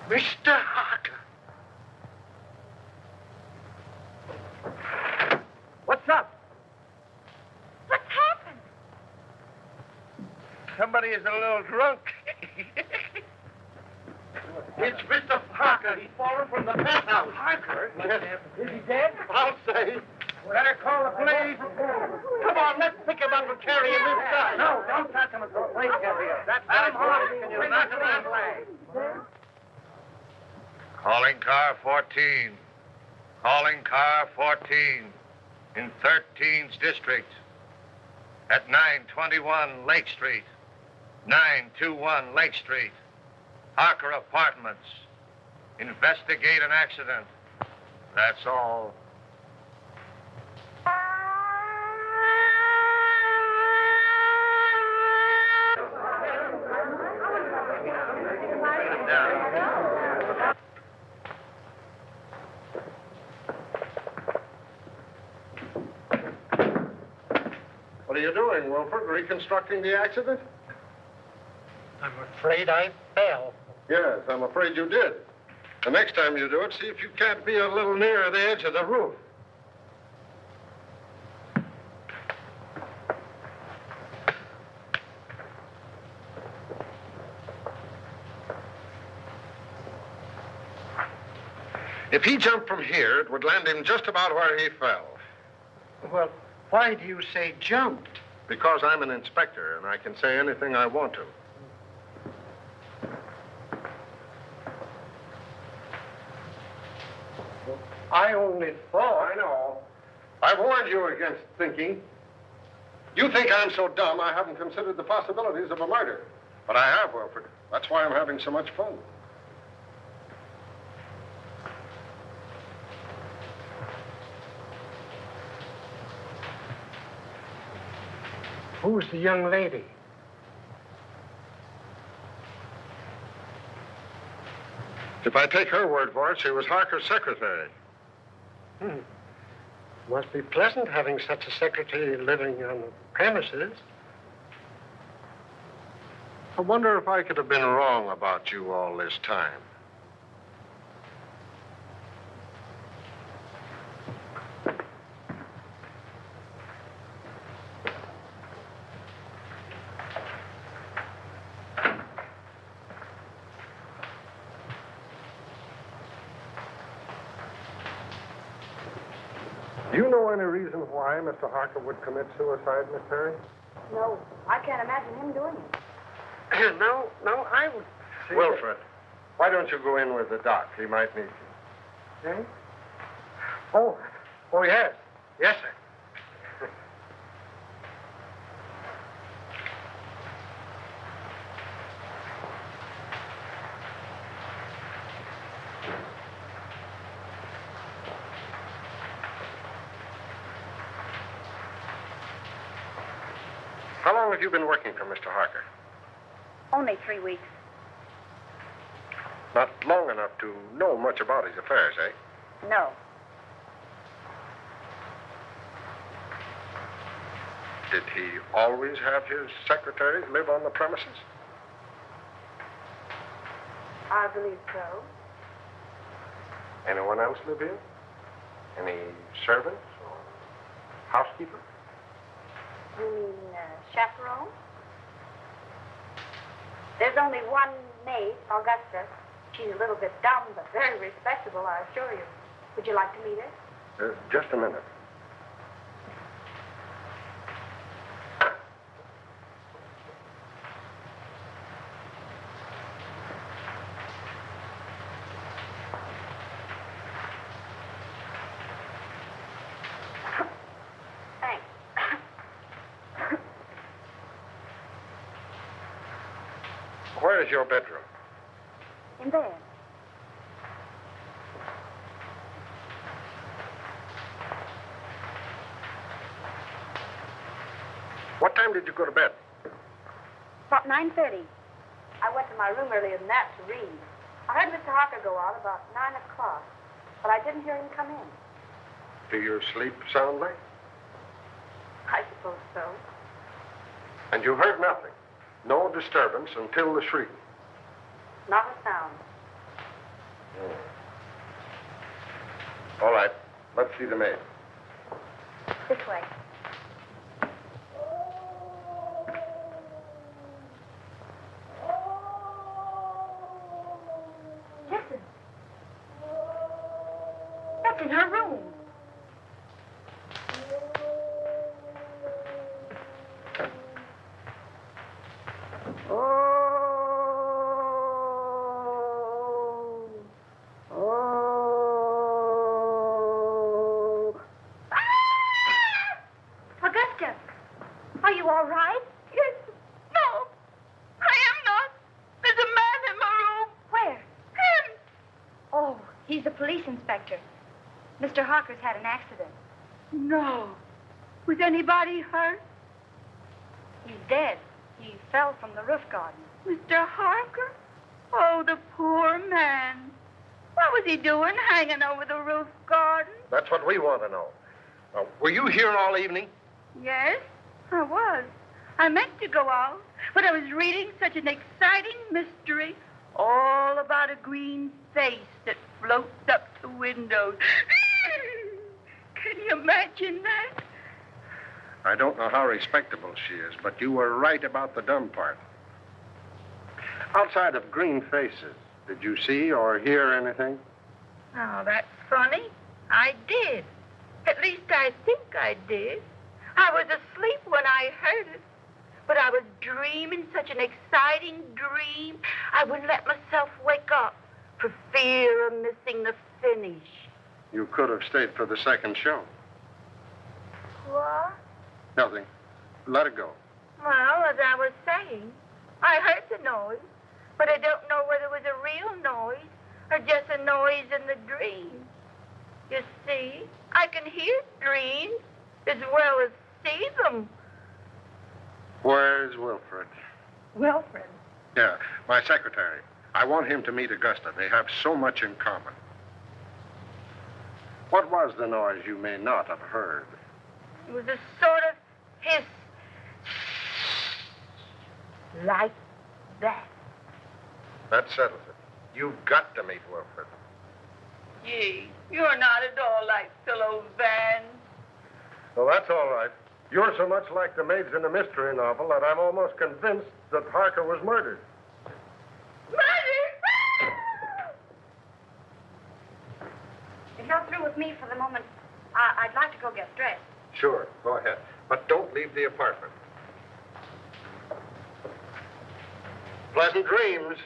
Mr. Harker. What's up? What's happened? Somebody is a little drunk. It's Mr. Harker. He's fallen from the penthouse. Harker? Is he dead? I'll say. Better call the police. Come on, let's pick him up and carry him inside. No, don't touch him until the police get here. That's Adam Harvey. Can you knock him that way? Calling car 14. Calling car 14 in 13th District at 921 Lake Street. 921 Lake Street. Harker Apartments. Investigate an accident. That's all. What are you doing, Wilford? Reconstructing the accident? I'm afraid I fell. Yes, I'm afraid you did. The next time you do it, see if you can't be a little nearer the edge of the roof. If he jumped from here, it would land him just about where he fell. Well, why do you say jumped? Because I'm an inspector, and I can say anything I want to. I only thought. I know. I warned you against thinking. You think I'm so dumb I haven't considered the possibilities of a murder. But I have, Wilford. That's why I'm having so much fun. Who's the young lady? If I take her word for it, she was Harker's secretary. Must be pleasant having such a secretary living on the premises. I wonder if I could have been wrong about you all this time. Do you know any reason why Mr. Harker would commit suicide, Miss Perry? No, I can't imagine him doing it. No, I would say Wilfred, why don't you go in with the doc? He might need you. Eh? Oh, yes. Yes, sir. How long have you been working for Mr. Harker? Only 3 weeks. Not long enough to know much about his affairs, eh? No. Did he always have his secretaries live on the premises? I believe so. Anyone else live here? Any servants or housekeeper? You mean chaperone? There's only one maid, Augusta. She's a little bit dumb, but very respectable, I assure you. Would you like to meet her? Just a minute. Thanks. Where is your bedroom? In there. What time did you go to bed? About 9:30. I went to my room earlier than that to read. I heard Mr. Harker go out about 9 o'clock, but I didn't hear him come in. Do you sleep soundly? I suppose so. And you heard nothing? No disturbance until the shriek? Not a sound. All right. Let's see the maid. This way. Listen. That's in her room. Inspector. Mr. Harker's had an accident. No. Was anybody hurt? He's dead. He fell from the roof garden. Mr. Harker? Oh, the poor man. What was he doing hanging over the roof garden? That's what we want to know. Were you here all evening? Yes, I was. I meant to go out, but I was reading such an exciting mystery all about a green face that floats up the windows. Can you imagine that? I don't know how respectable she is, but you were right about the dumb part. Outside of green faces, did you see or hear anything? Oh, that's funny. I did. At least I think I did. I was asleep when I heard it. But I was dreaming such an exciting dream, I wouldn't let myself wake up for fear of missing the finish. You could have stayed for the second show. What? Nothing. Let it go. Well, as I was saying, I heard the noise, but I don't know whether it was a real noise or just a noise in the dream. You see, I can hear dreams as well as see them. Where's Wilfred? Wilfred? Yeah, my secretary. I want him to meet Augusta. They have so much in common. What was the noise you may not have heard? It was a sort of hiss. Like that. That settles it. You've got to meet Wilfred. Gee, you're not at all like Philo Van. Well, that's all right. You're so much like the maids in a mystery novel that I'm almost convinced that Harker was murdered. Murdered? If you're through with me for the moment, I'd like to go get dressed. Sure, go ahead. But don't leave the apartment. Pleasant dreams.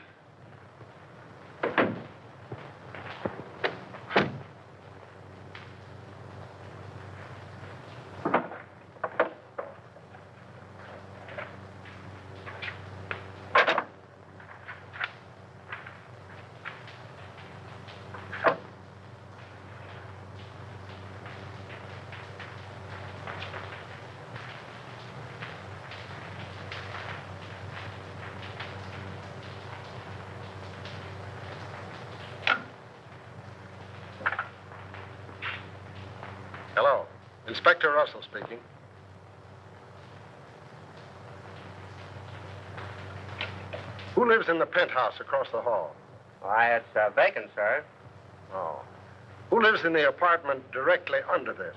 Hello. Inspector Russell speaking. Who lives in the penthouse across the hall? Why, it's vacant, sir. Oh. Who lives in the apartment directly under this?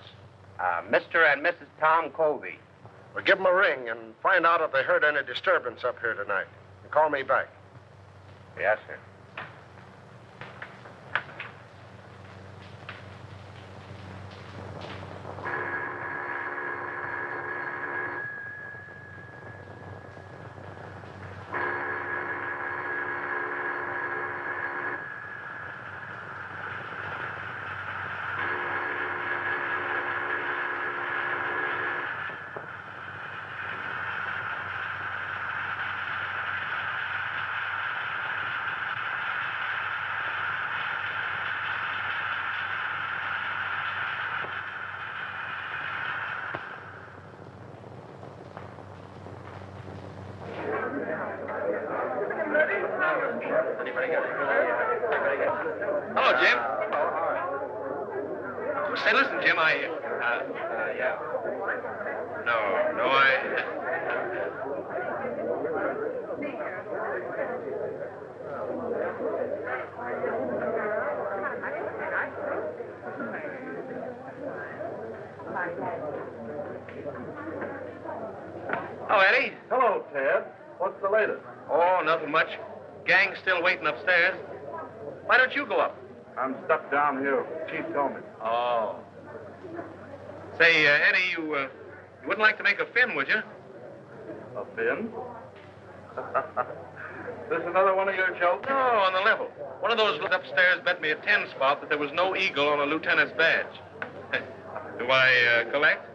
Mr. and Mrs. Tom Colby. Well, give them a ring and find out if they heard any disturbance up here tonight. And call me back. Yes, sir. Hello, Jim. Say, listen, Jim, Yeah. No, Oh, Eddie. Hello, Ted. What's the latest? Oh, nothing much. Gang's still waiting upstairs. Why don't you go up? I'm stuck down here. Chief told me. Oh. Say, Eddie, you wouldn't like to make a fin, would you? A fin? This another one of your jokes? No, on the level. One of those upstairs bet me a 10 spot that there was no eagle on a lieutenant's badge. Do I collect?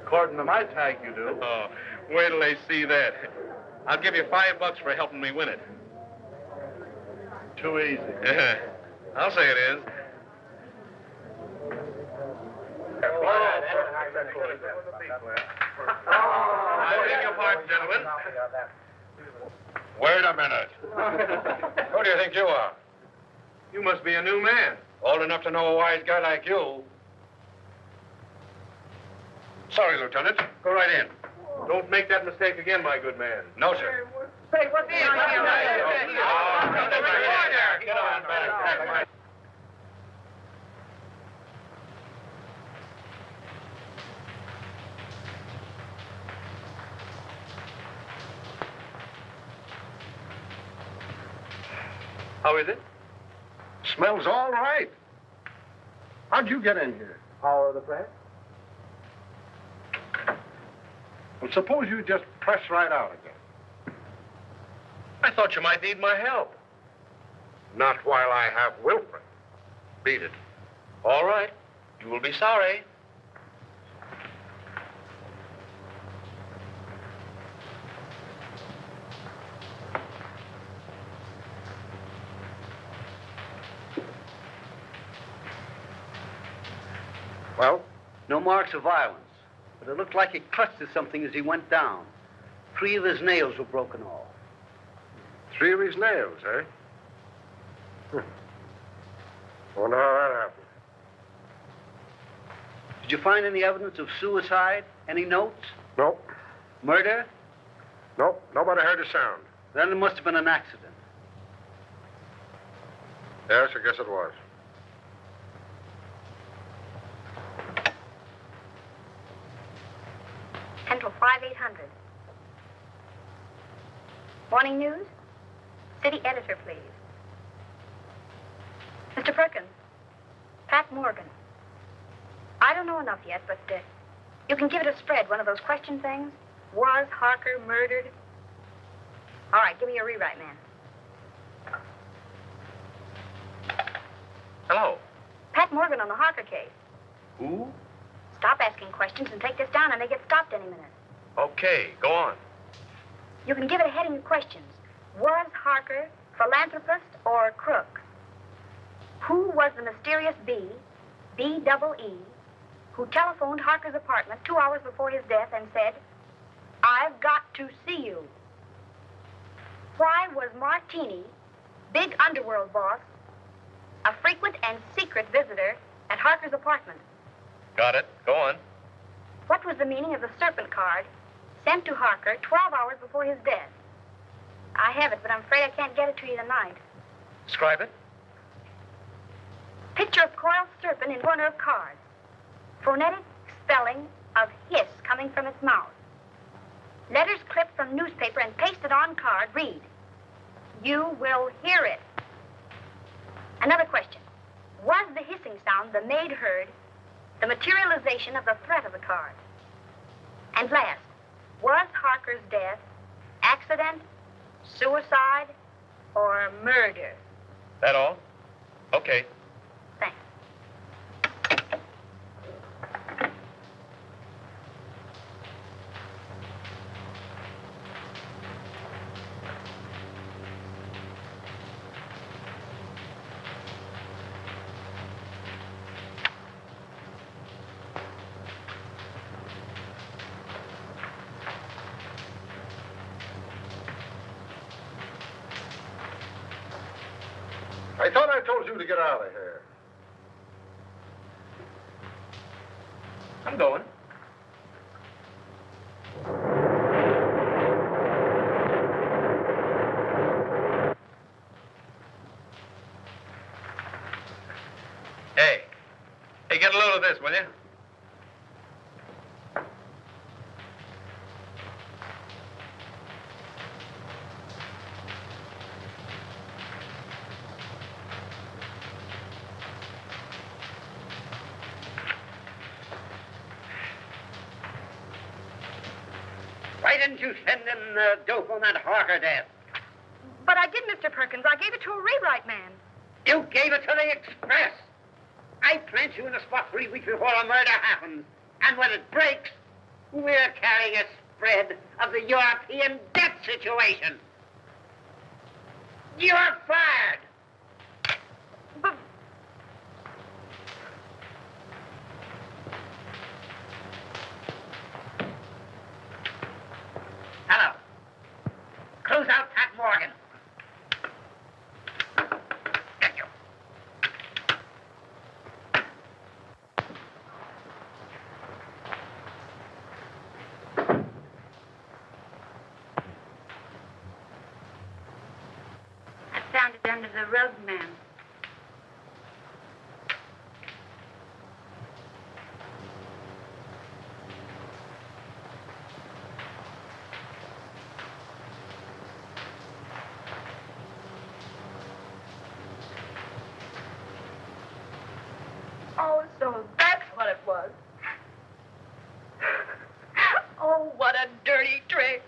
According to my tag, you do. Oh, wait till they see that. I'll give you $5 for helping me win it. Too easy. I'll say it is. I beg your pardon, gentlemen. Wait a minute. Who do you think you are? You must be a new man. Old enough to know a wise guy like you. Sorry, Lieutenant. Go right in. Don't make that mistake again, my good man. No, sir. Say, what's the Get on back. How is it? Smells all right. How'd you get in here? Power of the press? Well, suppose you just press right out again. I thought you might need my help. Not while I have Wilfred. Beat it. All right. You will be sorry. Well? No marks of violence, but it looked like he clutched at something as he went down. 3 of his nails were broken off. 3 of his nails, eh? Wonder how that happened. Did you find any evidence of suicide? Any notes? Nope. Murder? Nope. Nobody heard a sound. Then it must have been an accident. Yes, I guess it was. Central 5800. Morning news? City editor, please. Mr. Perkins, Pat Morgan. I don't know enough yet, but you can give it a spread, one of those question things. Was Harker murdered? All right, give me your rewrite, man. Hello. Pat Morgan on the Harker case. Who? Stop asking questions and take this down. I may get stopped any minute. Okay, go on. You can give it a heading of questions. Was Harker philanthropist or crook? Who was the mysterious B-double-E, who telephoned Harker's apartment 2 hours before his death and said, "I've got to see you"? Why was Martini, big underworld boss, a frequent and secret visitor at Harker's apartment? Got it. Go on. What was the meaning of the serpent card sent to Harker 12 hours before his death? I have it, but I'm afraid I can't get it to you tonight. Describe it. Picture of coiled serpent in corner of card. Phonetic spelling of hiss coming from its mouth. Letters clipped from newspaper and pasted on card read, "You will hear it." Another question. Was the hissing sound the maid heard the materialization of the threat of the card? And last, was Harker's death accident, suicide, or murder? That all? Okay. Thanks. I thought I told you to get out of here. I'm going. Hey, didn't you send in the dope on that Harker death? But I did, Mr. Perkins. I gave it to a rewrite man. You gave it to the Express. I plant you in a spot 3 weeks before a murder happens. And when it breaks, we're carrying a spread of the European debt situation. You're fired. But... Hello. Cruise out Pat Morgan. Thank you. I found it under the rug, ma'am. Oh, so that's what it was. Oh, what a dirty trick.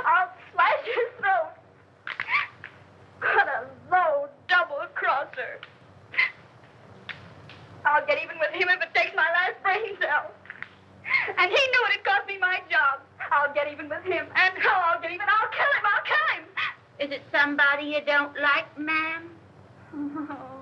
I'll slash his throat. What a low double-crosser. I'll get even with him if it takes my last brain cell. And he knew it'd cost me my job. I'll get even with him. And how I'll get even, I'll kill him. I'll kill him. Is it somebody you don't like, ma'am? Oh.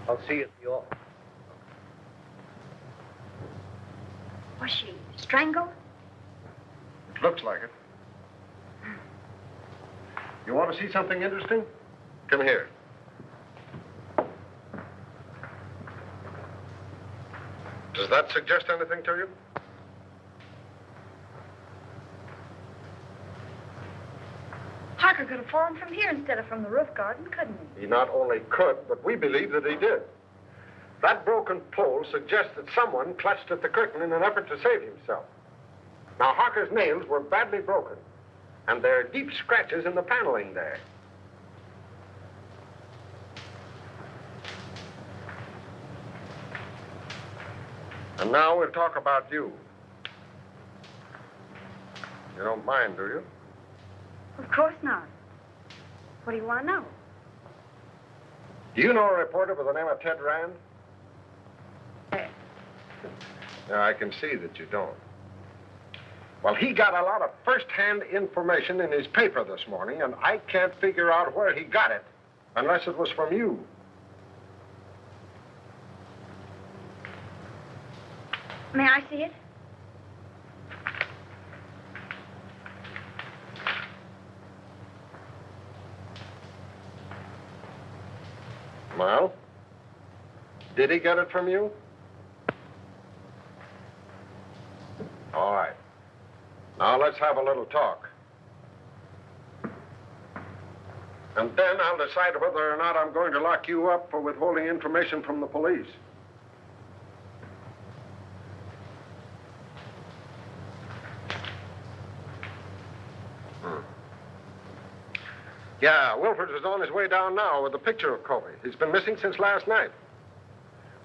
I'll see you at the office. Was she strangled? It looks like it. You want to see something interesting? Come here. Does that suggest anything to you? Harker could have fallen from here instead of from the roof garden, couldn't he? He not only could, but we believe that he did. That broken pole suggests that someone clutched at the curtain in an effort to save himself. Now, Harker's nails were badly broken, and there are deep scratches in the paneling there. And now we'll talk about you. You don't mind, do you? Of course not. What do you want to know? Do you know a reporter by the name of Ted Rand? Yeah, I can see that you don't. Well, he got a lot of first-hand information in his paper this morning, and I can't figure out where he got it, unless it was from you. May I see it? Well, did he get it from you? All right. Now let's have a little talk. And then I'll decide whether or not I'm going to lock you up for withholding information from the police. Yeah, Wilford is on his way down now with a picture of Kobe. He's been missing since last night.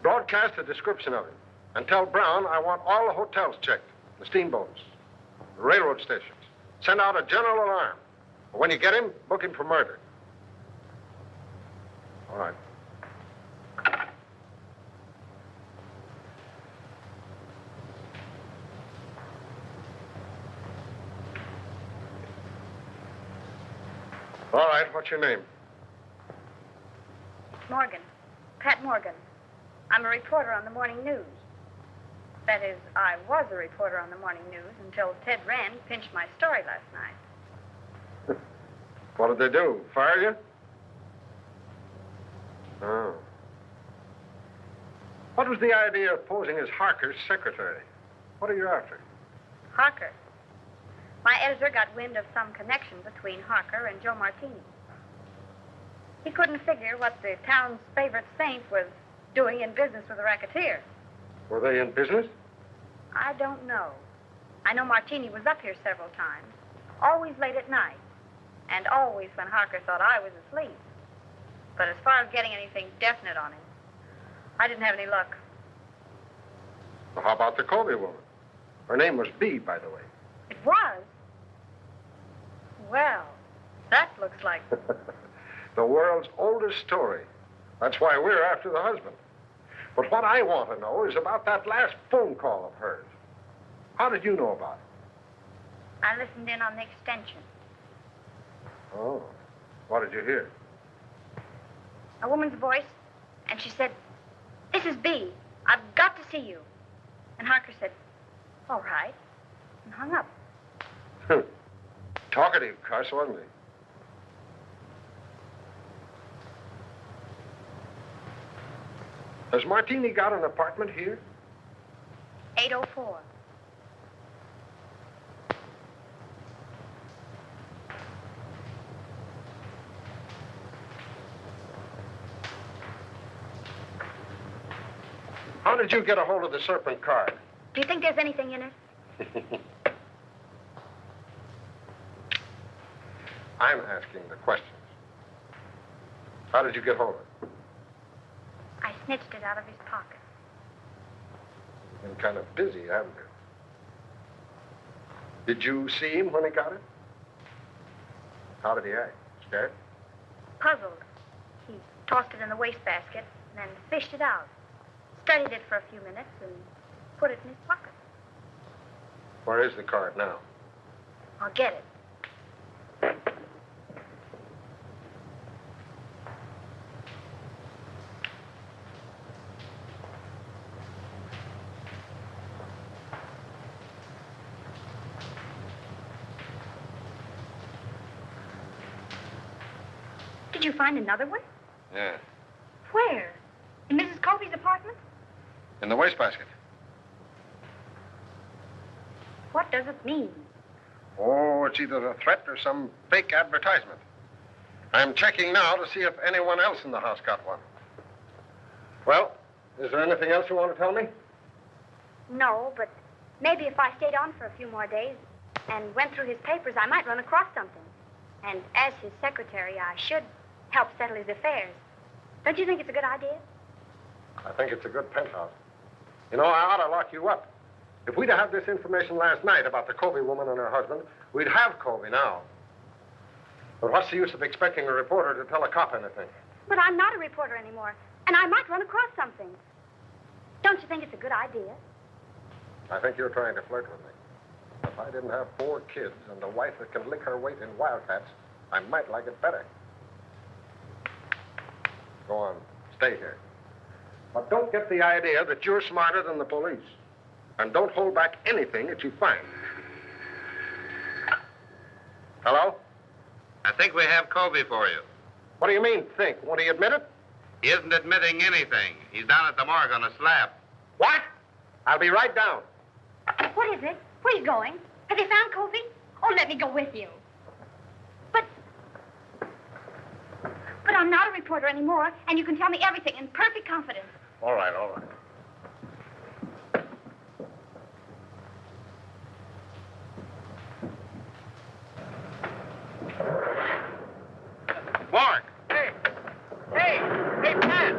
Broadcast a description of him. And tell Brown I want all the hotels checked, the steamboats, the railroad stations. Send out a general alarm. When you get him, book him for murder. All right. All right, what's your name? Morgan. Pat Morgan. I'm a reporter on the morning news. That is, I was a reporter on the morning news until Ted Rand pinched my story last night. What did they do? Fire you? Oh. What was the idea of posing as Harker's secretary? What are you after? Harker. My editor got wind of some connection between Harker and Joe Martini. He couldn't figure what the town's favorite saint was doing in business with a racketeer. Were they in business? I don't know. I know Martini was up here several times, always late at night, and always when Harker thought I was asleep. But as far as getting anything definite on him, I didn't have any luck. Well, how about the Colby woman? Her name was Bee, by the way. It was? Well, that looks like... The world's oldest story. That's why we're after the husband. But what I want to know is about that last phone call of hers. How did you know about it? I listened in on the extension. Oh. What did you hear? A woman's voice, and she said, "This is Bee. I've got to see you." And Harker said, "All right," and hung up. Talkative cuss, wasn't he? Has Martini got an apartment here? 804. How did you get a hold of the Serpent card? Do you think there's anything in it? I'm asking the questions. How did you get hold of it? I snitched it out of his pocket. Been kind of busy, haven't you? Did you see him when he got it? How did he act? Scared? Puzzled. He tossed it in the wastebasket and then fished it out. Studied it for a few minutes and put it in his pocket. Where is the card now? I'll get it. Did you find another one? Yeah. Where? In Mrs. Colby's apartment? In the wastebasket. What does it mean? Oh, it's either a threat or some fake advertisement. I'm checking now to see if anyone else in the house got one. Well, is there anything else you want to tell me? No, but maybe if I stayed on for a few more days and went through his papers, I might run across something. And as his secretary, I should help settle his affairs. Don't you think it's a good idea? I think it's a good penthouse. You know, I ought to lock you up. If we'd have had this information last night about the Colby woman and her husband, we'd have Colby now. But what's the use of expecting a reporter to tell a cop anything? But I'm not a reporter anymore, and I might run across something. Don't you think it's a good idea? I think you're trying to flirt with me. If I didn't have 4 kids and a wife that can lick her weight in wildcats, I might like it better. Go on, stay here. But don't get the idea that you're smarter than the police. And don't hold back anything that you find. Hello? I think we have Colby for you. What do you mean, think? Won't he admit it? He isn't admitting anything. He's down at the morgue on a slab. What? I'll be right down. What is it? Where are you going? Have you found Colby? Oh, let me go with you. But I'm not a reporter anymore, and you can tell me everything in perfect confidence. All right, all right. Mark! Hey, Pat!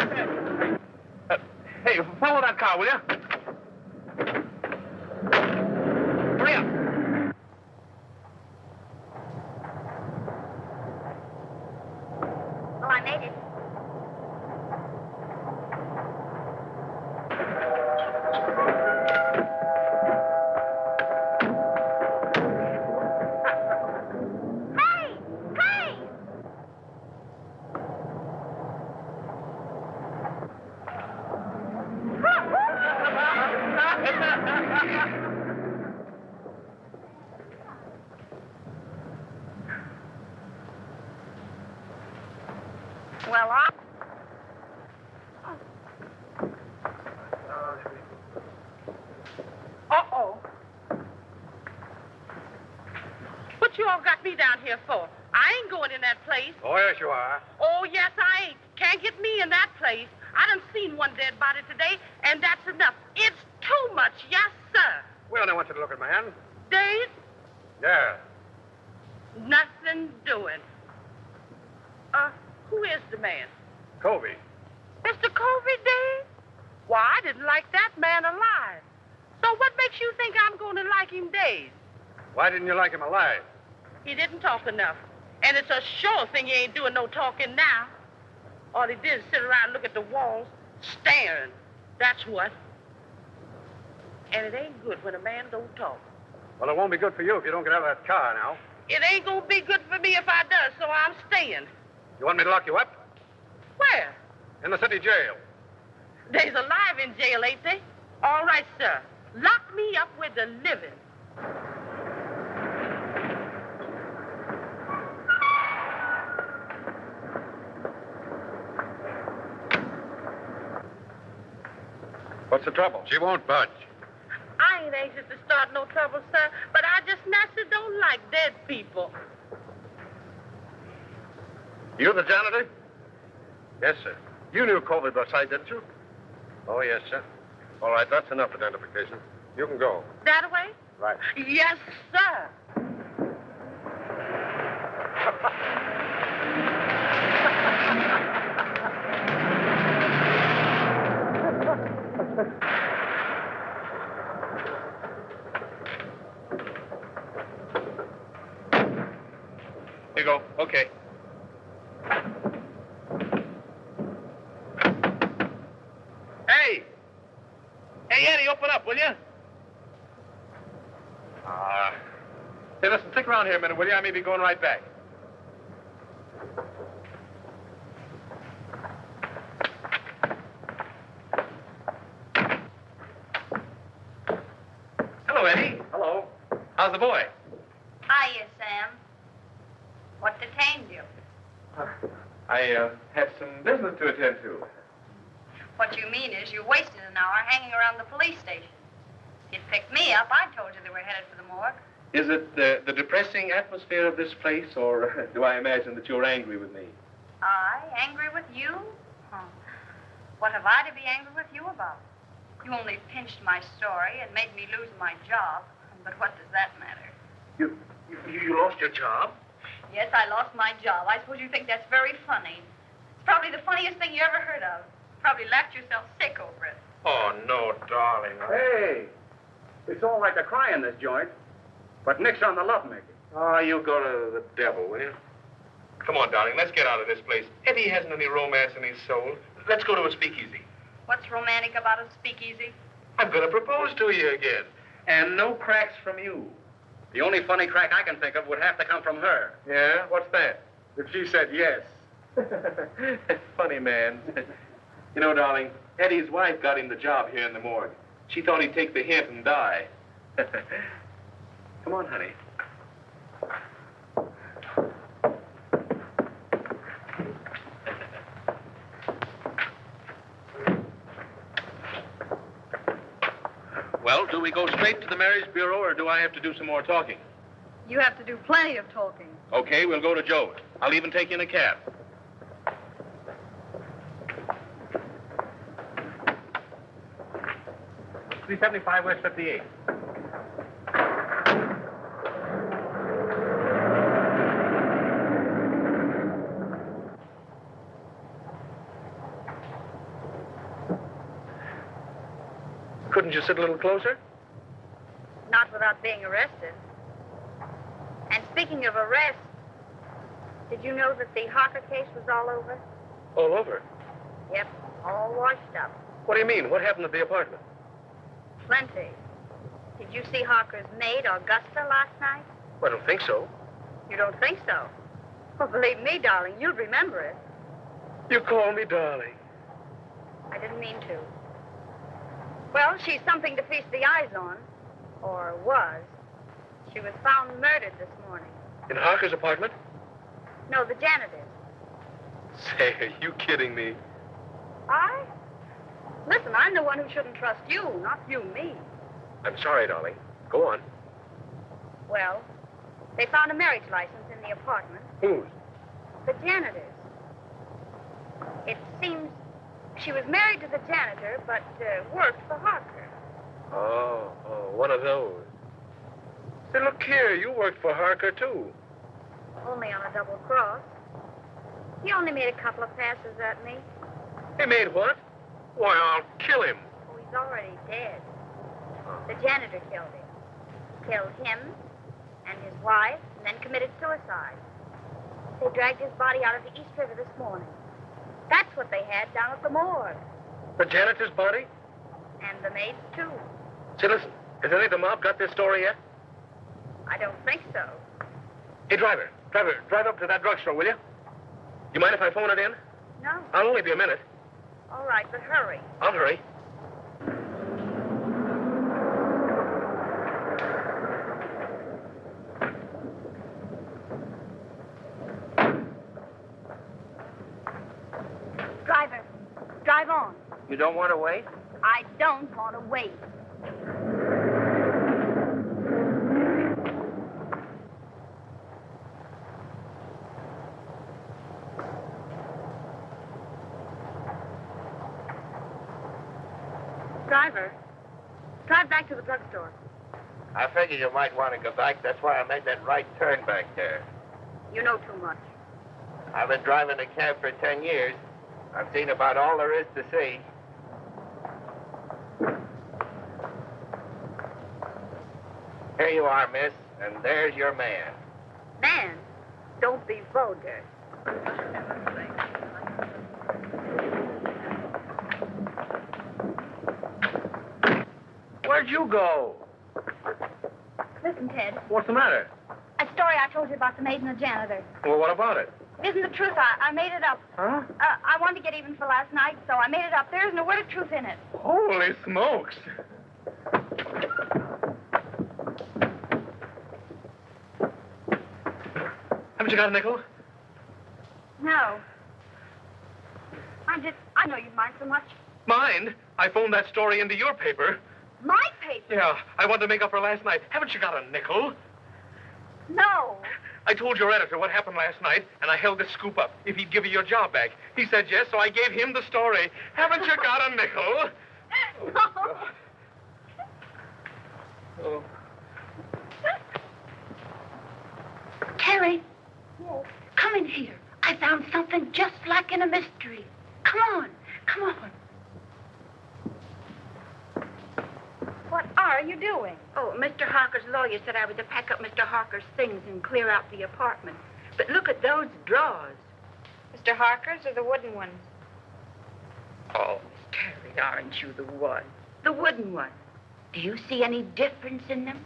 Hey, follow that car, will you? Hurry up. Well, I made it. Well, Uh-oh. What you all got me down here for? I ain't going in that place. Oh, yes, you are. Oh, yes, I ain't. Can't get me in that place. I done seen one dead body today, and that's enough. It's too much, yes, sir. Well, I want you to look at man. Days, Yeah. nothing doing. Who is the man? Covey. Mr. Covey, Dave? Why, I didn't like that man alive. So what makes you think I'm going to like him, Dave? Why didn't you like him alive? He didn't talk enough. And it's a sure thing he ain't doing no talking now. All he did is sit around and look at the walls, staring. That's what. And it ain't good when a man don't talk. Well, it won't be good for you if you don't get out of that car now. It ain't gonna be good for me if I does, so I'm staying. You want me to lock you up? Where? In the city jail. They's alive in jail, ain't they? All right, sir. Lock me up with the living. What's the trouble? She won't budge. I ain't anxious to start no trouble, sir, but I just naturally don't like dead people. You the janitor? Yes, sir. You knew Covey outside, didn't you? Oh, yes, sir. All right, that's enough identification. You can go. That way? Right. Yes, sir. Here you go. Okay. Hey! Hey, Eddie, open up, will you? Hey, listen, stick around here a minute, will you? I may be going right back. Hello, Eddie. Hello. How's the boy? Hiya, Sam. What detained you? I had some business to attend to. What you mean is you wasted an hour hanging around the police station. You'd picked me up. I told you they were headed for the morgue. Is it the depressing atmosphere of this place, or do I imagine that you're angry with me? I? Angry with you? Huh. What have I to be angry with you about? You only pinched my story and made me lose my job. But what does that matter? You lost your job? Yes, I lost my job. I suppose you think that's very funny. It's probably the funniest thing you ever heard of. Probably laughed yourself sick over it. Oh, no, darling. Hey, it's all right to cry in this joint, but nix on the lovemaking. Oh, you go to the devil, will you? Come on, darling, let's get out of this place. Eddie hasn't any romance in his soul. Let's go to a speakeasy. What's romantic about a speakeasy? I'm going to propose to you again. And no cracks from you. The only funny crack I can think of would have to come from her. Yeah? What's that? If she said yes. Funny man. You know, darling, Eddie's wife got him the job here in the morgue. She thought he'd take the hint and die. Come on, honey. Well, do we go straight to the marriage bureau, or do I have to do some more talking? You have to do plenty of talking. Okay, we'll go to Joe's. I'll even take you in a cab. $375 West 58. Couldn't you sit a little closer? Not without being arrested. And speaking of arrest, did you know that the Harker case was all over? All over. Yep, all washed up. What do you mean? What happened at the apartment? Plenty. Did you see Harker's maid, Augusta, last night? I don't think so. You don't think so? Well, believe me, darling, you'll remember it. You call me darling. I didn't mean to. Well, she's something to feast the eyes on. Or was. She was found murdered this morning. In Harker's apartment? No, the janitor's. Say, are you kidding me? I? Listen, I'm the one who shouldn't trust you, not you me. I'm sorry, darling. Go on. Well, they found a marriage license in the apartment. Whose? The janitor's. It seems she was married to the janitor, but worked for Harker. Oh, one of those. Say, look here, you worked for Harker, too. Only on a double cross. He only made a couple of passes at me. He made what? Why, I'll kill him. Oh, he's already dead. The janitor killed him. Killed him and his wife, and then committed suicide. They dragged his body out of the East River this morning. That's what they had down at the morgue. The janitor's body? And the maid's, too. Say, listen, has any of the mob got this story yet? I don't think so. Hey, driver, drive up to that drugstore, will you? You mind if I phone it in? No. I'll only be a minute. All right, but hurry. I'll hurry. Driver, drive on. You don't want to wait? I don't want to wait. Driver, drive back to the drugstore. I figured you might want to go back. That's why I made that right turn back there. You know too much. I've been driving a cab for 10 years. I've seen about all there is to see. Here you are, miss, and there's your man. Man, don't be vulgar. Where'd you go? Listen, Ted. What's the matter? A story I told you about the maid and the janitor. Well, what about it? It isn't the truth. I made it up. Huh? I wanted to get even for last night, so I made it up. There isn't a word of truth in it. Holy smokes. Haven't you got a nickel? No. I know you mind so much. Mind? I phoned that story into your paper. My paper? Yeah, I wanted to make up for last night. Haven't you got a nickel? No. I told your editor what happened last night, and I held this scoop up if he'd give you your job back. He said yes, so I gave him the story. Haven't you got a nickel? No. Oh. Terry, Yes. come in here. I found something just like in a mystery. Come on, come on. What are you doing? Oh, Mr. Harker's lawyer said I was to pack up Mr. Harker's things and clear out the apartment. But look at those drawers. Mr. Harker's or the wooden ones? Oh, Terry, aren't you the one? The wooden one. Do you see any difference in them?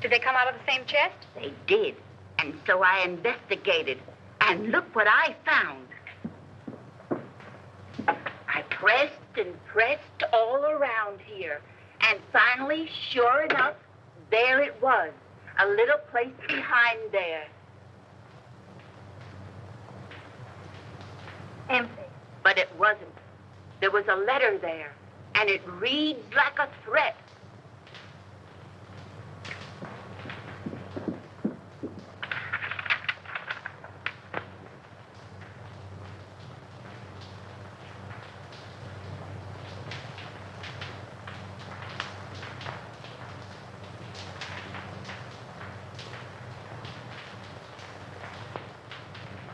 Did they come out of the same chest? They did. And so I investigated. And look what I found. I pressed and pressed all around here. And finally, sure enough, there it was. A little place behind there. Empty. But it wasn't. There was a letter there. And it reads like a threat.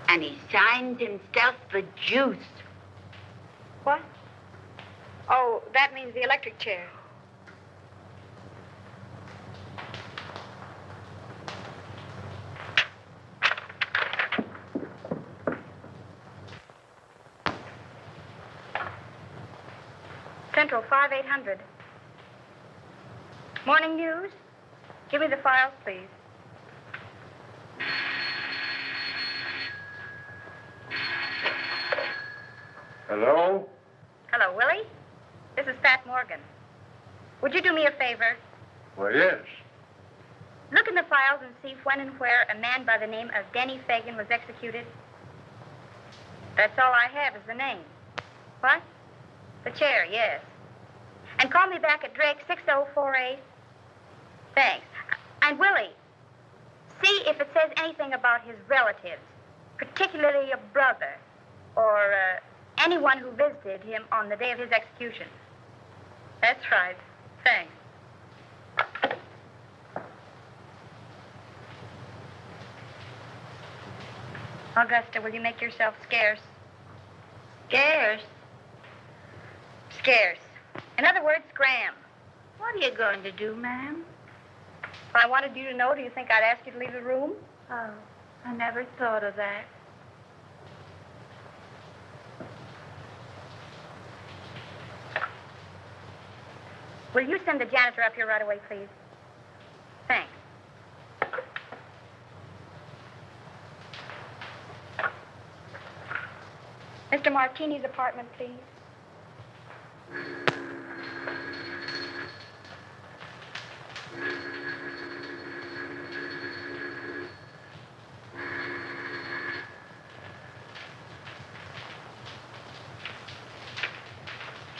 And he signs himself the Juice. What? Oh, that means the electric chair. Central 5800. Morning news. Give me the files, please. Hello? Hello, Willie. This is Pat Morgan. Would you do me a favor? Well, yes. Look in the files and see when and where a man by the name of Denny Fagan was executed. That's all I have is the name. What? The chair, yes. And call me back at Drake 6048. Thanks. And Willie, see if it says anything about his relatives, particularly a brother or anyone who visited him on the day of his execution. That's right. Thanks. Augusta, will you make yourself scarce? Scarce? Scarce. In other words, scram. What are you going to do, ma'am? If I wanted you to know, do you think I'd ask you to leave the room? Oh, I never thought of that. Will you send the janitor up here right away, please? Thanks. Mr. Martini's apartment, please.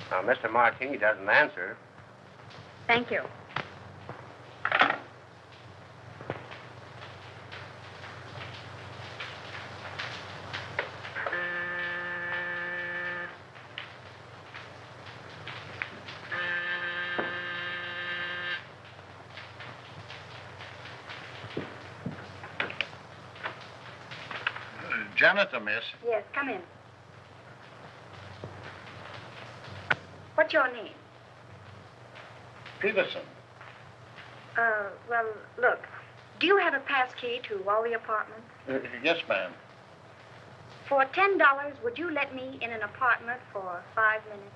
Now, Mr. Martini doesn't answer. Thank you. Janitor, miss. Yes, come in. What's your name? Peterson. Well, look, do you have a pass key to all the apartments? Yes, ma'am. For $10, would you let me in an apartment for 5 minutes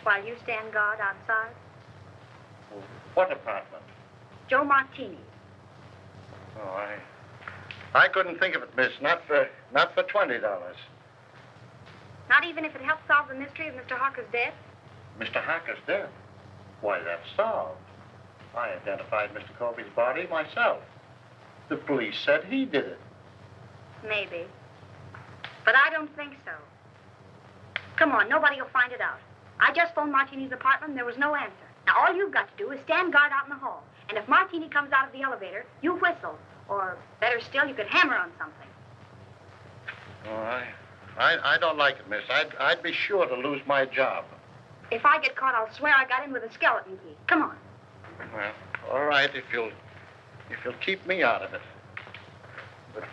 while you stand guard outside? What apartment? Joe Martini. Oh, I couldn't think of it, miss. Not for $20. Not even if it helps solve the mystery of Mr. Harker's death? Mr. Harker's dead. Why, that's solved. I identified Mr. Colby's body myself. The police said he did it. Maybe. But I don't think so. Come on, nobody will find it out. I just phoned Martini's apartment and there was no answer. Now, all you've got to do is stand guard out in the hall. And if Martini comes out of the elevator, you whistle. Or, better still, you could hammer on something. Oh, I don't like it, miss. I'd be sure to lose my job. If I get caught, I'll swear I got in with a skeleton key. Come on. Well, all right, if you'll keep me out of it. But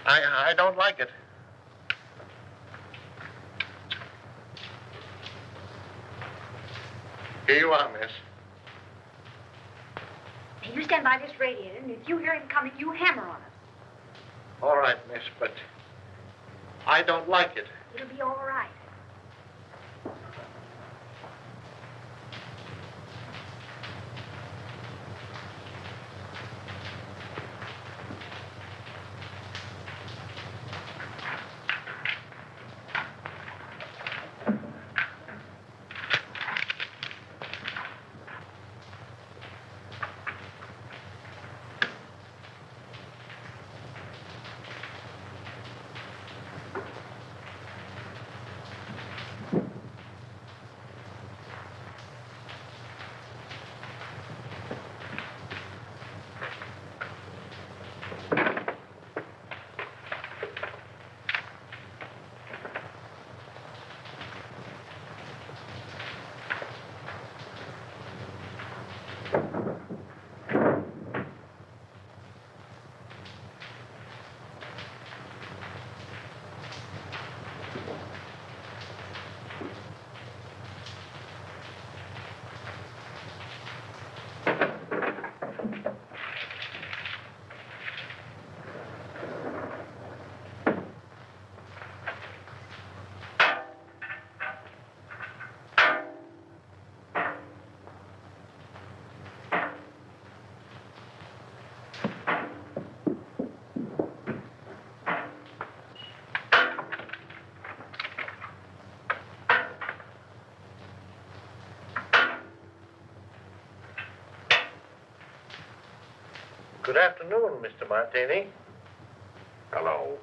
I don't like it. Here you are, miss. Now, you stand by this radiator, and if you hear him coming, you hammer on us. All right, miss, but I don't like it. It'll be all right. Good afternoon, Mr. Martini. Hello.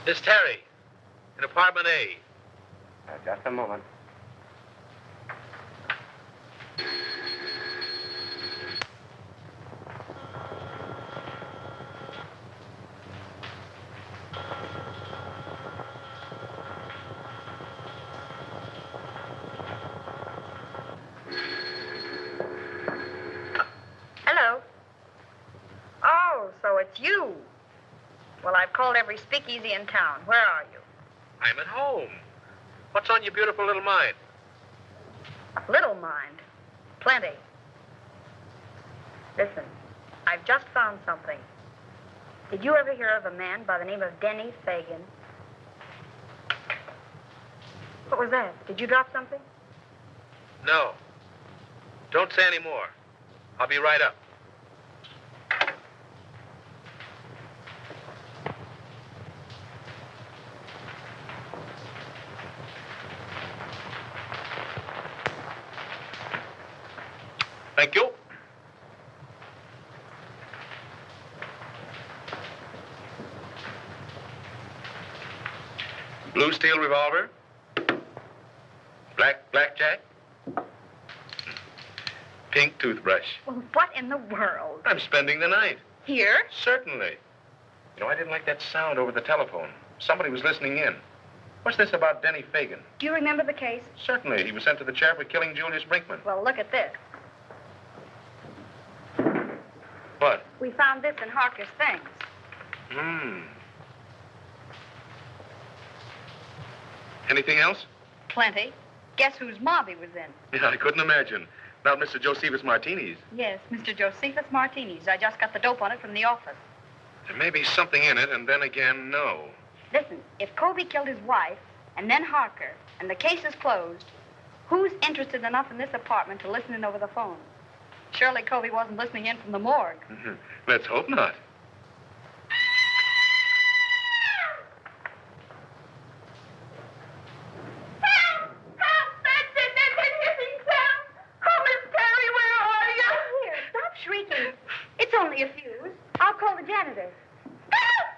Miss Terry, in apartment A. Just a moment. Hello. Oh, so it's you. Well, I've called every speakeasy in town. Where are you? I'm at home. What's on your beautiful little mind? Little mind. Plenty. Listen, I've just found something. Did you ever hear of a man by the name of Denny Fagan? What was that? Did you drop something? No. Don't say any more. I'll be right up. Thank you. Blue steel revolver. Blackjack. Pink toothbrush. Well, what in the world? I'm spending the night. Here? Certainly. You know, I didn't like that sound over the telephone. Somebody was listening in. What's this about Denny Fagan? Do you remember the case? Certainly. He was sent to the chair for killing Julius Brinkman. Well, look at this. What? We found this in Harker's things. Anything else? Plenty. Guess whose mob he was in? Yeah, I couldn't imagine. Not Mr. Josephus Martini's. Yes, Mr. Josephus Martini's. I just got the dope on it from the office. There may be something in it, and then again, no. Listen, if Colby killed his wife, and then Harker, and the case is closed, who's interested enough in this apartment to listen in over the phone? Surely Colby wasn't listening in from the morgue. Let's hope not. Shrieking. It's only a fuse. I'll call the janitor.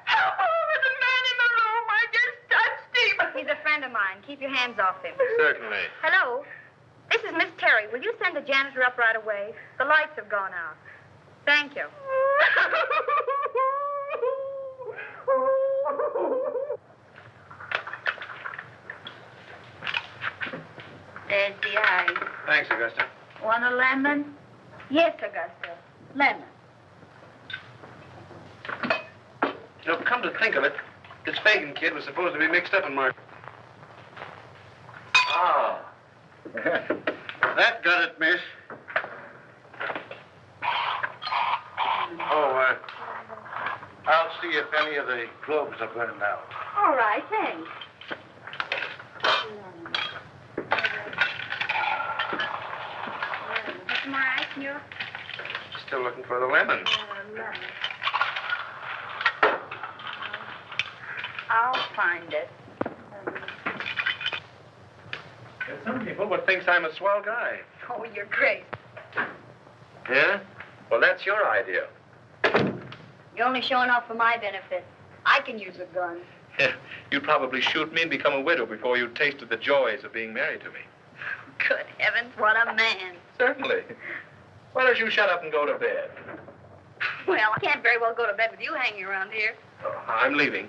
Help! There's a man in the room. I just touched him. He's a friend of mine. Keep your hands off him. Certainly. Hello? This is Miss Terry. Will you send the janitor up right away? The lights have gone out. Thank you. There's the ice. Thanks, Augusta. Want a lemon? Yes, Augusta. Lemon. You know, come to think of it, this Fagan kid was supposed to be mixed up in Mark. Ah. That got it, miss. Oh, I'll see if any of the globes are burned out. All right, thanks. Some more ice in your... Still looking for the lemon. lemon. I'll find it. There's some people would think I'm a swell guy. Oh, you're crazy. Yeah? Well, that's your idea. You're only showing off for my benefit. I can use a gun. Yeah, you'd probably shoot me and become a widow before you tasted the joys of being married to me. Good heavens, what a man. Certainly. Why don't you shut up and go to bed? Well, I can't very well go to bed with you hanging around here. Oh, I'm leaving.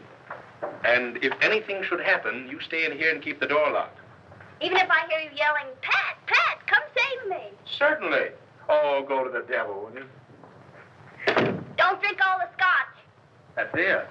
And if anything should happen, you stay in here and keep the door locked. Even if I hear you yelling, Pat, Pat, come save me. Certainly. Oh, go to the devil, will you? Don't drink all the scotch. That's it.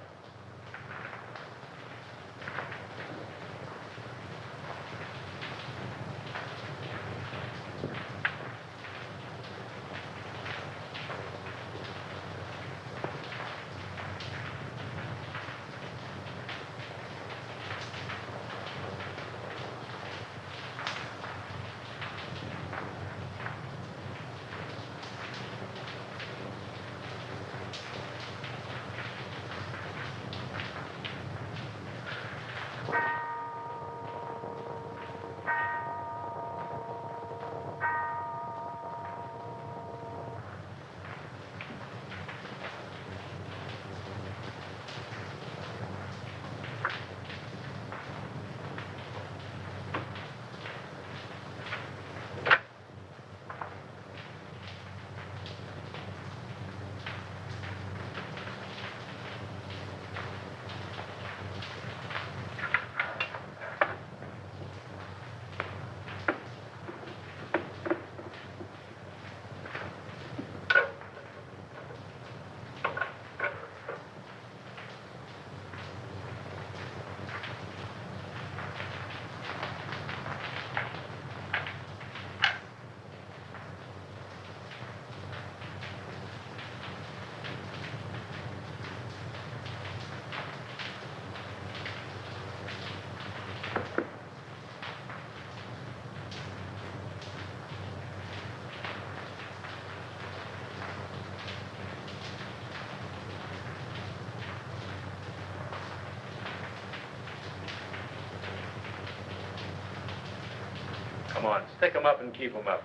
Come on, stick 'em up and keep 'em up.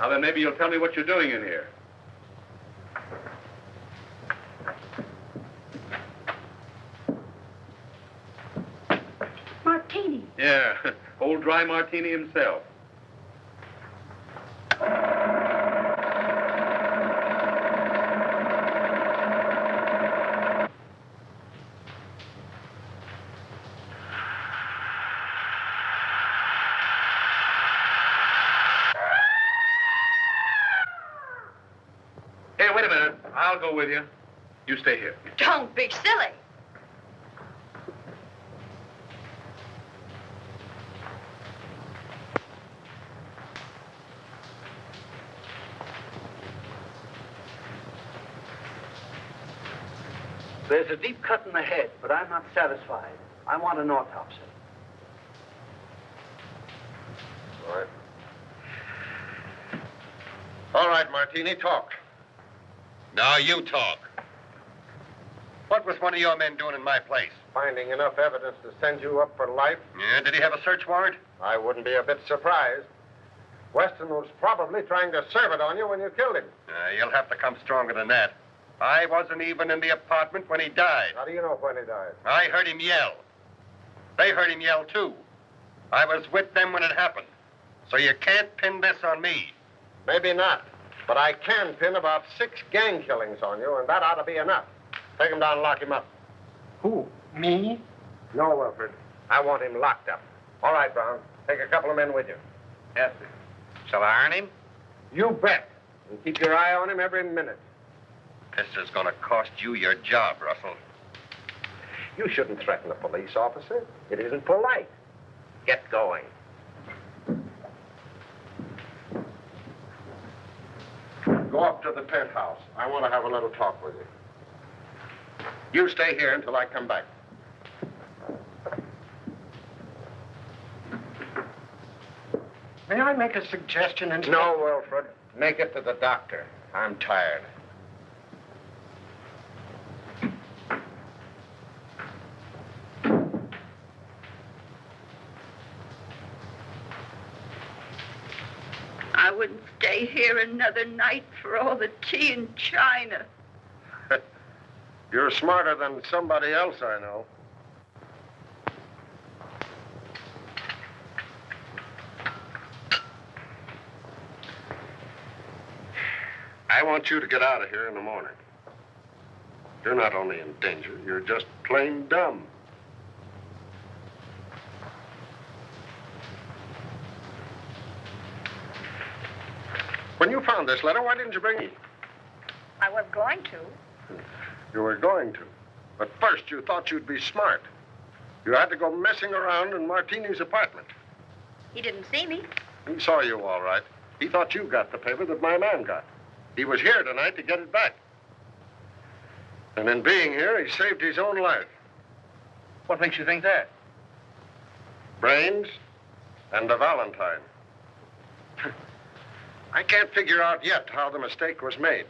Now then, maybe you'll tell me what you're doing in here. Martini. Yeah, old dry martini himself. Hey, wait a minute. I'll go with you. You stay here. Don't be silly. There's a deep cut in the head, but I'm not satisfied. I want an autopsy. All right. All right, Martini, talk. Now you talk. What was one of your men doing in my place? Finding enough evidence to send you up for life? Yeah, did he have a search warrant? I wouldn't be a bit surprised. Weston was probably trying to serve it on you when you killed him. You'll have to come stronger than that. I wasn't even in the apartment when he died. How do you know when he died? I heard him yell. They heard him yell, too. I was with them when it happened. So you can't pin this on me. Maybe not. But I can pin about 6 gang killings on you, and that ought to be enough. Take him down and lock him up. Who? Me? No, Wilfred. I want him locked up. All right, Brown. Take a couple of men with you. Yes, sir. Shall I earn him? You bet. And keep your eye on him every minute. This is going to cost you your job, Russell. You shouldn't threaten a police officer. It isn't polite. Get going. Go up to the penthouse. I want to have a little talk with you. You stay here until I come back. May I make a suggestion? No, Wilfred. Make it to the doctor. I'm tired. I wouldn't stay here another night for all the tea and china. You're smarter than somebody else I know. I want you to get out of here in the morning. You're not only in danger, you're just plain dumb. When you found this letter, why didn't you bring it? I was going to. You were going to. But first, you thought you'd be smart. You had to go messing around in Martini's apartment. He didn't see me. He saw you all right. He thought you got the paper that my man got. He was here tonight to get it back. And in being here, he saved his own life. What makes you think that? Brains and a Valentine. I can't figure out yet how the mistake was made.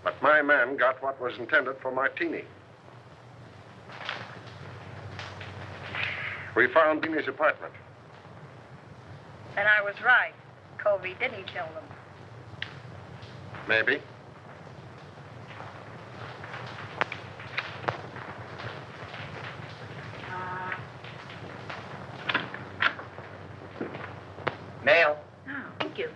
But my man got what was intended for Martini. We found Martini's apartment. Then I was right. Covey didn't kill them. Maybe. Mail. Oh, thank you.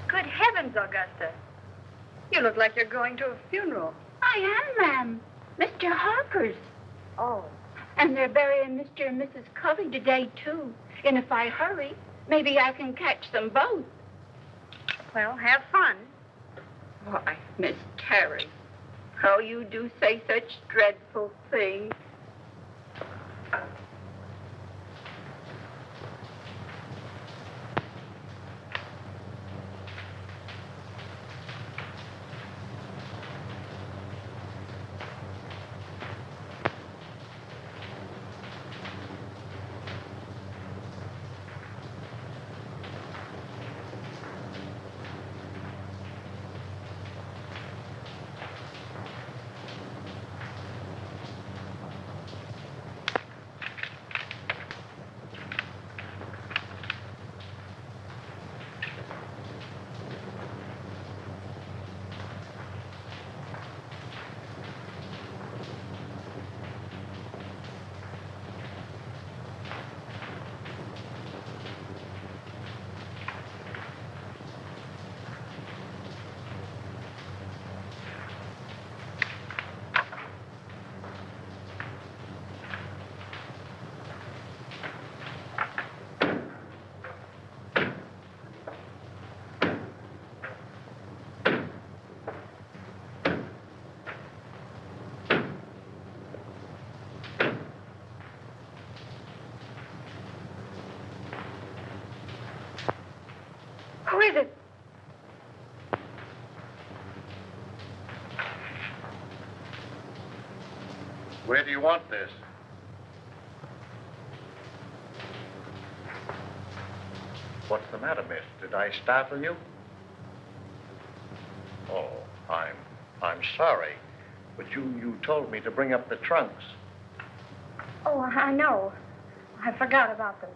Good heavens, Augusta. You look like you're going to a funeral. I am, ma'am. Mr. Harper's. Oh. And they're burying Mr. and Mrs. Covey today, too. And if I hurry, maybe I can catch them both. Well, have fun. Why, Miss Terry, how you do say such dreadful things. Where do you want this? What's the matter, miss? Did I startle you? Oh, I'm sorry. But you told me to bring up the trunks. Oh, I know. I forgot about them.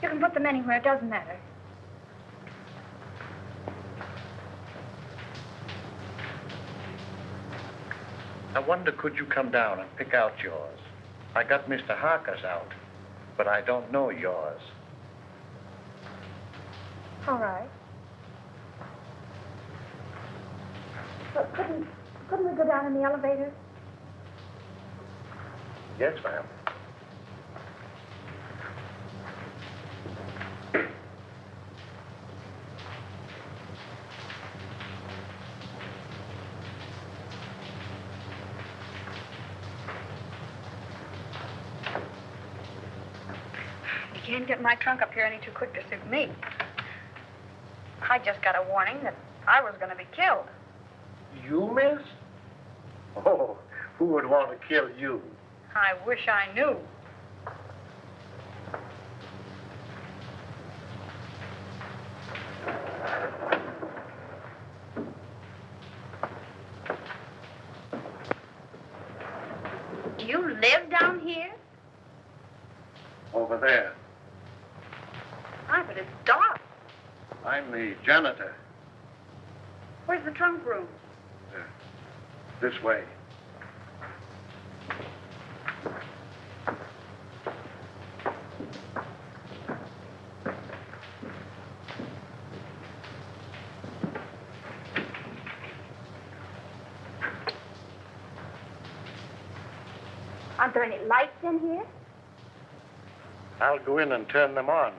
You can put them anywhere. It doesn't matter. I wonder, could you come down and pick out yours? I got Mr. Harker's out, but I don't know yours. All right. But couldn't we go down in the elevator? Yes, ma'am. You can't get my trunk up here any too quick to suit me. I just got a warning that I was going to be killed. You, miss? Oh, who would want to kill you? I wish I knew. You live down here? Over there. Ah, but it's dark. I'm the janitor. Where's the trunk room? This way. Aren't there any lights in here? I'll go in and turn them on.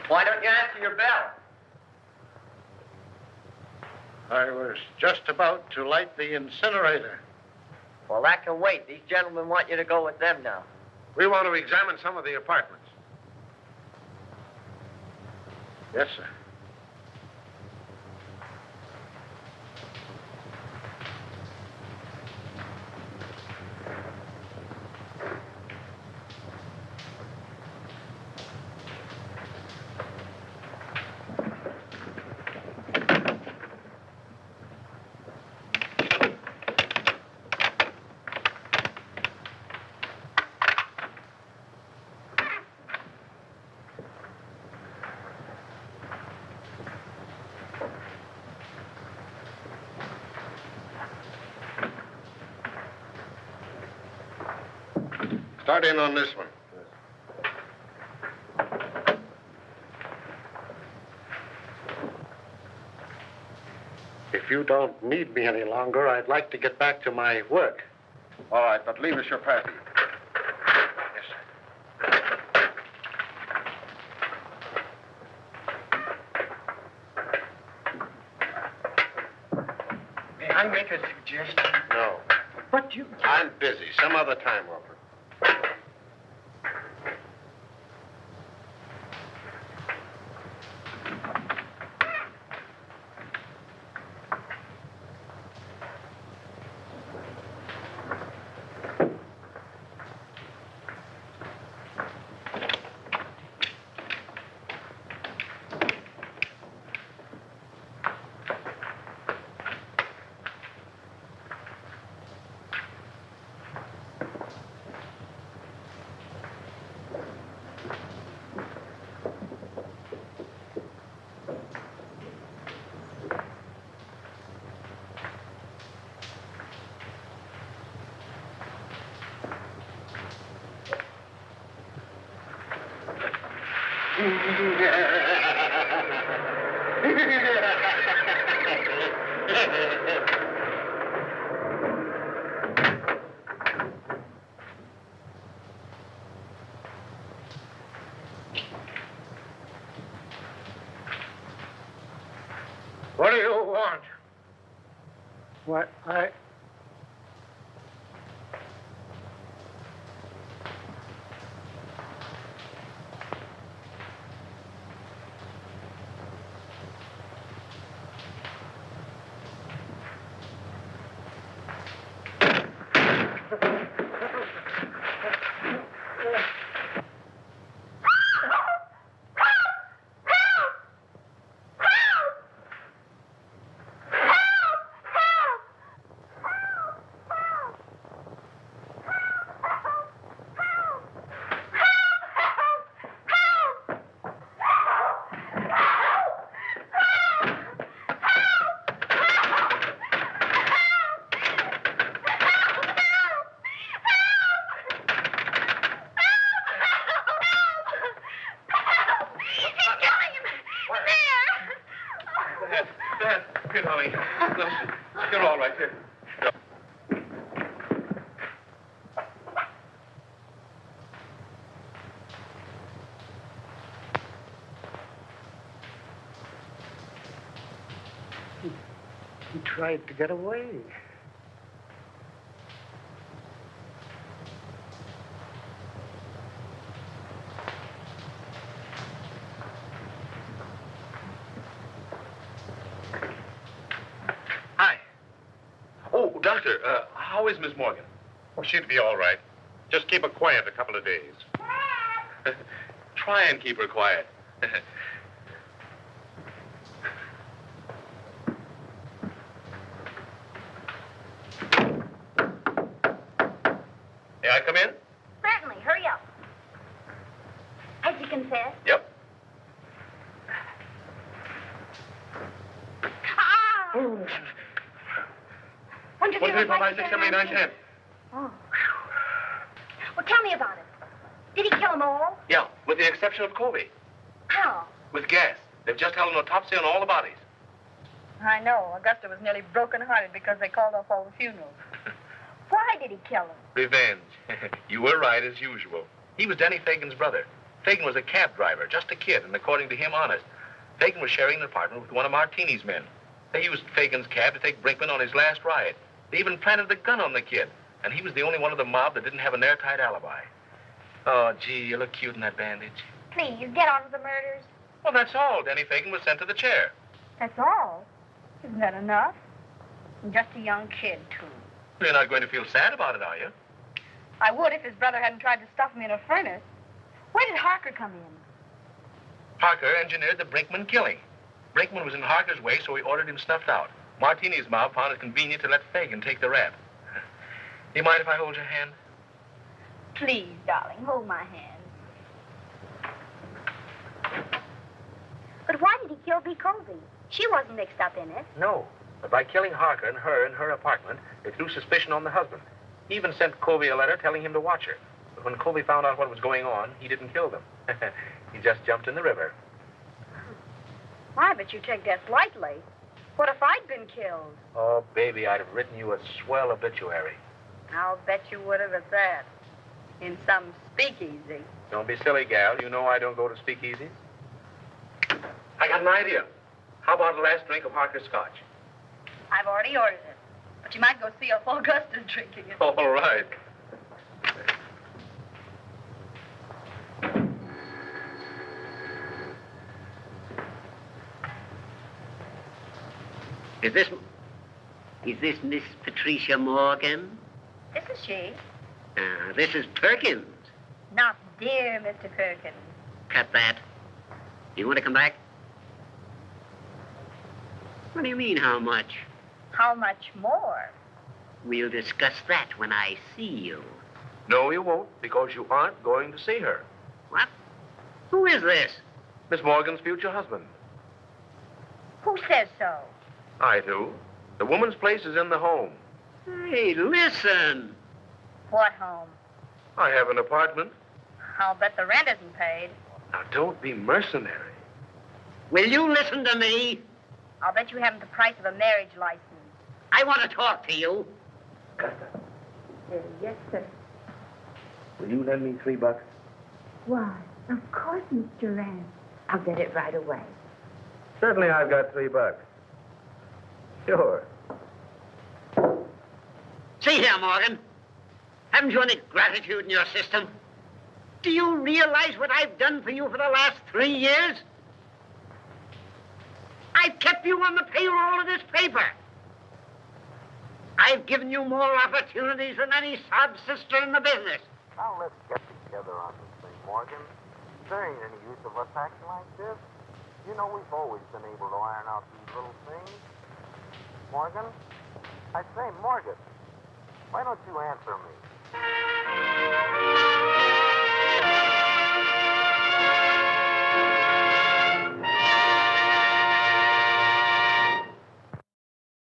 Why don't you answer your bell? I was just about to light the incinerator. Well, that can wait. These gentlemen want you to go with them now. We want to examine some of the apartments. Yes, sir. Start in on this one. If you don't need me any longer, I'd like to get back to my work. All right, but leave us your pappy. Yes, sir. May I make a suggestion? No. But you... I'm busy. Some other time, Wilbur. What do you want? What, Here, Tommy. Listen, you're all right here. he tried to get away. Doctor, how is Miss Morgan? Oh, she'll be all right. Just keep her quiet a couple of days. Try and keep her quiet. May I come in? Certainly. Hurry up. Has he confessed? Yep. Ah! 1, 2, 3, 4, 5, 6, 7, 8, 9, 10. Oh. Well, tell me about it. Did he kill them all? Yeah, with the exception of Covey. How? With gas. They've just held an autopsy on all the bodies. I know. Augusta was nearly broken-hearted because they called off all the funerals. Why did he kill them? Revenge. You were right, as usual. He was Denny Fagan's brother. Fagan was a cab driver, just a kid, and according to him, honest. Fagan was sharing an apartment with one of Martini's men. They used Fagan's cab to take Brinkman on his last ride. They even planted the gun on the kid, and he was the only one of the mob that didn't have an airtight alibi. Oh, gee, you look cute in that bandage. Please, get on with the murders. Well, that's all. Denny Fagan was sent to the chair. That's all? Isn't that enough? I'm just a young kid, too. You're not going to feel sad about it, are you? I would if his brother hadn't tried to stuff me in a furnace. Where did Harker come in? Harker engineered the Brinkman killing. Brinkman was in Harker's way, so he ordered him snuffed out. Martini's mob found it convenient to let Fagan take the rap. Do you mind if I hold your hand? Please, darling, hold my hand. But why did he kill B. Colby? She wasn't mixed up in it. No. But by killing Harker and her in her apartment, it threw suspicion on the husband. He even sent Colby a letter telling him to watch her. But when Colby found out what was going on, he didn't kill them. He just jumped in the river. Why, but you take that lightly. What if I'd been killed? Oh, baby, I'd have written you a swell obituary. I'll bet you would have at that. In some speakeasy. Don't be silly, gal. You know I don't go to speakeasies. I got an idea. How about the last drink of Harker's scotch? I've already ordered it. But you might go see if Augusta's drinking it. All right. Is this Miss Patricia Morgan? This is she. This is Perkins. Not dear Mr. Perkins. Cut that. You want to come back? What do you mean, how much? How much more? We'll discuss that when I see you. No, you won't, because you aren't going to see her. What? Who is this? Miss Morgan's future husband. Who says so? I do. The woman's place is in the home. Hey, listen. What home? I have an apartment. I'll bet the rent isn't paid. Now, don't be mercenary. Will you listen to me? I'll bet you haven't the price of a marriage license. I want to talk to you. Yes, sir. Will you lend me $3? Why, of course, Mr. Rand. I'll get it right away. Certainly I've got $3. Sure. See here, Morgan. Haven't you any gratitude in your system? Do you realize what I've done for you for the last 3 years? I've kept you on the payroll of this paper. I've given you more opportunities than any sob sister in the business. Now let's get together on this thing, Morgan. There ain't any use of us acting like this. You know we've always been able to iron out these little things. Morgan? I say, Morgan, why don't you answer me?